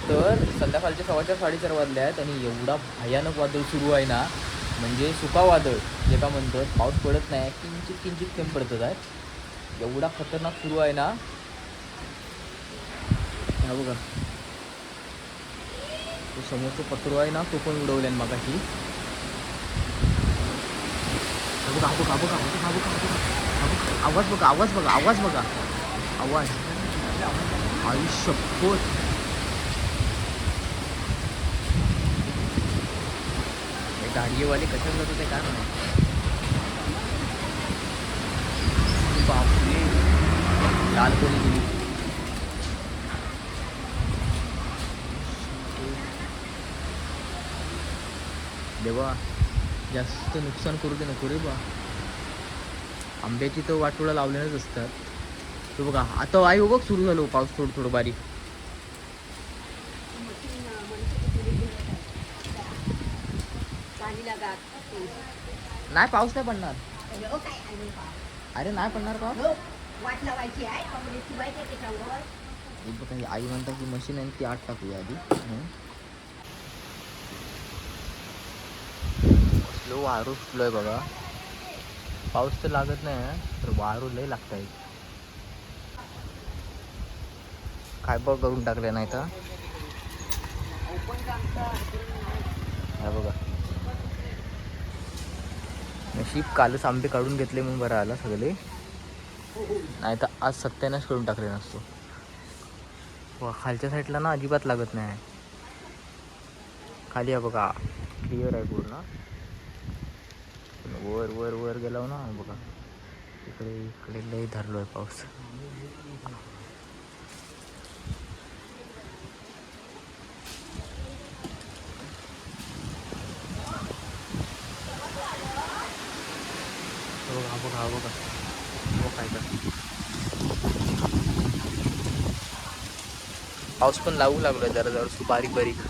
तर संध्याकाळचे 4:15 वाजले आहेत आणि एवढा भयानक वादळ सुरू आहे ना, म्हणजे सुका वादळ जे का म्हणतात, पाऊस पडत नाही, किंचित किंचित थेंब पडतात आहे. एवढा खतरनाक सुरू आहे ना. हा बघा, तो समोरचं पत्र आहे ना, तो पण उडवल्यान मगाशी. बघा बघा बघा बघा बघा बघा, आवाज बघा, आवाज बघा, आवाज बघा, आवाज. आई शपथ, गाडीवाले कशात जात होते काय म्हणा. बापरे, लाल कोणी दिली. देवा, जास्त नुकसान करू दे नको रे बा. आंब्याची तर वाटोळा लावलेलंच असतात. तो बघा आता आई बघ सुरू झालो पाऊस, थोडं थोडं बारीक. नाही पाऊस नाही पडणार. अरे नाही पडणार का? आई म्हणतात की मशीन आहे ती आत टाकूया आधी. लो वारू सुटलोय बघा. पाऊस तर लागत नाही तर वारू लय लागत आहे. काय बघ करून टाकले नाही तर बघा. नशीब कालच आंबे काढून घेतले म्हणून बरं आला सगळे, नाही तर आज सत्यानाश करून टाकले नसतो. वा, खालच्या साईडला ना अजिबात लागत नाही. खाली आहे बघा, क्लिअर आहे पूर्ण. वर वर वर गेलो ना बघा, इकडे इकडे लय धरलो आहे पाऊस. बघा बघा बघा काय का पाऊस पण लागू लागलोय जरा जरा बारीक बारीक.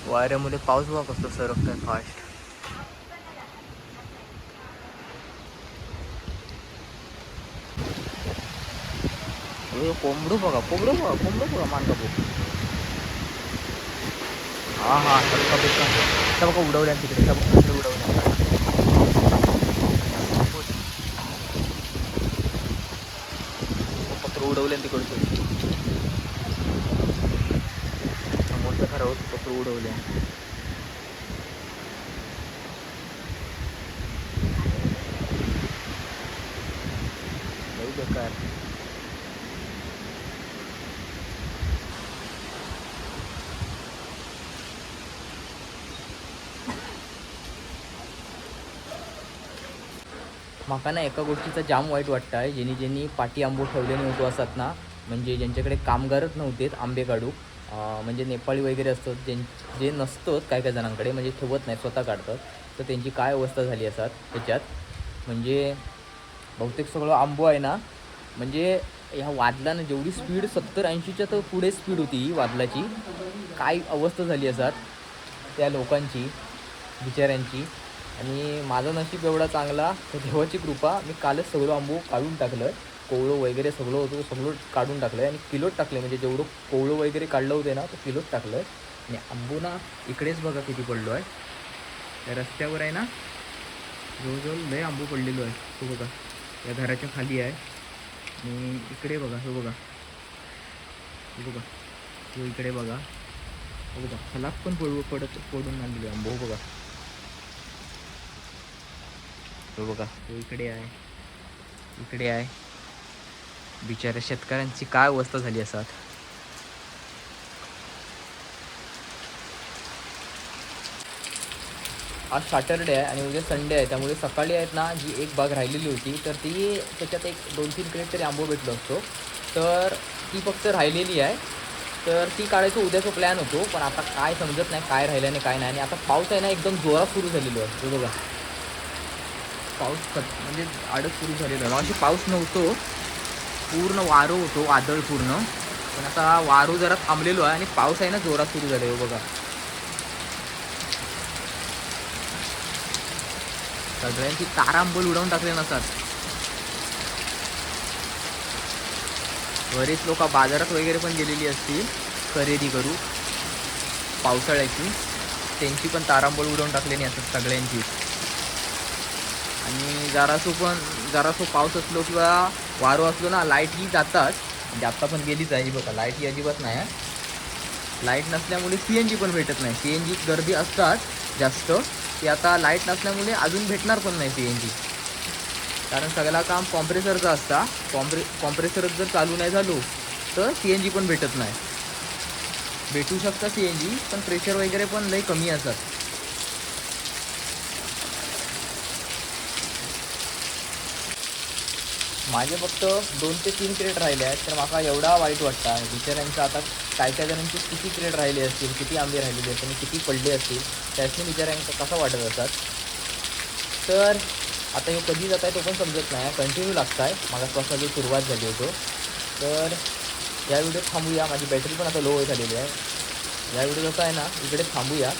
वाऱ्यामुळे पाऊस बघा कसं सरकतोय फास्ट. कोंबडू बघा, कोंबडू बघा, कोंबडू बघा, मानका बघ. हा हा, सबका बिका सबका उडवल्या तिकडे, सबका तिकडे उडवल्या. पत्र उडवल्या तिकडचं, समोरच्या घरावर पत्र उडवल्या. लई बेकार. माका ना एका गोष्टीचा जाम वाईट वाटतं आहे, ज्यांनी पाठी आंबो ठेवले नव्हतो असतात ना, म्हणजे ज्यांच्याकडे कामगारच नव्हतेत आंबे काढू, म्हणजे नेपाळी वगैरे असतात जे नसतात काय काय जणांकडे, म्हणजे ठेवत नाही स्वतः काढतात, तर त्यांची काय अवस्था झाली असतात त्याच्यात. म्हणजे बहुतेक सगळं आंबो आहे ना, म्हणजे ह्या वादलानं जेवढी स्पीड 70-80च्या तर पुढे स्पीड होती ही वादलाची, काय अवस्था झाली असतात त्या लोकांची बिचाऱ्यांची. आणि माझं नशीब एवढा चांगला तर देवाची कृपा, मी कालच सगळं आंबो काढून टाकलं. कोवळं वगैरे सगळं होतं सगळं काढून टाकलं आहे आणि किलोट टाकलं, म्हणजे जेवढं कोवळं वगैरे काढलं होतं ना तर किलोट टाकलं. आणि आंबो ना इकडेच बघा किती पडलो आहे, त्या रस्त्यावर आहे ना जवळजवळ लय आंबो पडलेलो आहे. तो बघा या घराच्या खाली आहे, आणि इकडे बघा, हो बघा, हो बघा, तो इकडे बघा, हो बघा, खलाप पण पडून आणलेलो आंबो. हो बघा, तो बघा, तो इकडे आहे, इकडे आहे. बिचाऱ्या शेतकऱ्यांची काय अवस्था झाली असतात. आज सॅटरडे आहे आणि उद्या संडे आहे, त्यामुळे सकाळी आहेत ना जी एक बाग राहिलेली होती तर ती त्याच्यात एक 2-3 क्रेट तरी आंबो भेटलो असतो, तर ती फक्त राहिलेली आहे. तर ती काढायचं उद्याचा प्लॅन होतो, पण आता काय समजत नाही काय राहिल्याने काय नाही. आणि आता पाऊस आहे ना एकदम जोरात सुरू झालेलो आहे. तो बघा पाऊस म्हणजे आडच सुरू झालेलं आहे. अशी पाऊस नव्हतो, पूर्ण वारं होतो, वादळ पूर्ण, पण आता वारू जरा थांबलेलो आहे आणि पाऊस आहे ना जोरात सुरू झालेलो. बघा सगळ्यांची तारांबळ उडवून टाकले नसतात. बरेच लोक बाजारात वगैरे पण गेलेली असतील खरेदी करू पावसाळ्याची. त्यांची पण तारांबळ उडवून टाकलेली असतात सगळ्यांची. आणि जरासो पाऊस असलो किंवा वारो असलो ना लाईटही जातात. म्हणजे आत्ता पण गेलीच आहे बघा, लाईट ही अजिबात नाही आहे. लाईट नसल्यामुळे CNG पण भेटत नाही. CNG गर्दी असतात जास्त, की आता लाईट नसल्यामुळे अजून भेटणार पण नाही CNG. कारण सगळं काम कॉम्प्रेसरचं असता. कॉम्प्रेसरच जर चालू नाही झालो तर CNG पण भेटत नाही. भेटू शकतं CNG, पण प्रेशर वगैरे पण लई कमी असतात. माझे फक्त 2 ते 3 क्रेट राहिले आहेत, तर मला एवढा वाईट वाटतं. बिचाऱ्यांचं आता काय काय जणांचे किती क्रेट राहिले असतील, किती आंबे राहिलेले असतील आणि किती पडले असतील, त्यासनी बिचाऱ्यांचं कसं वाटत असतात. तर आता हे कधी जात आहे तो पण समजत नाही. कंटिन्यू लागत आहे मागासपासून जो सुरुवात झाली होतो. तर या व्हिडिओत थांबूया. माझी बॅटरी पण आता लो झालेली आहे. या व्हिडिओ जसा आहे ना इकडे थांबूया.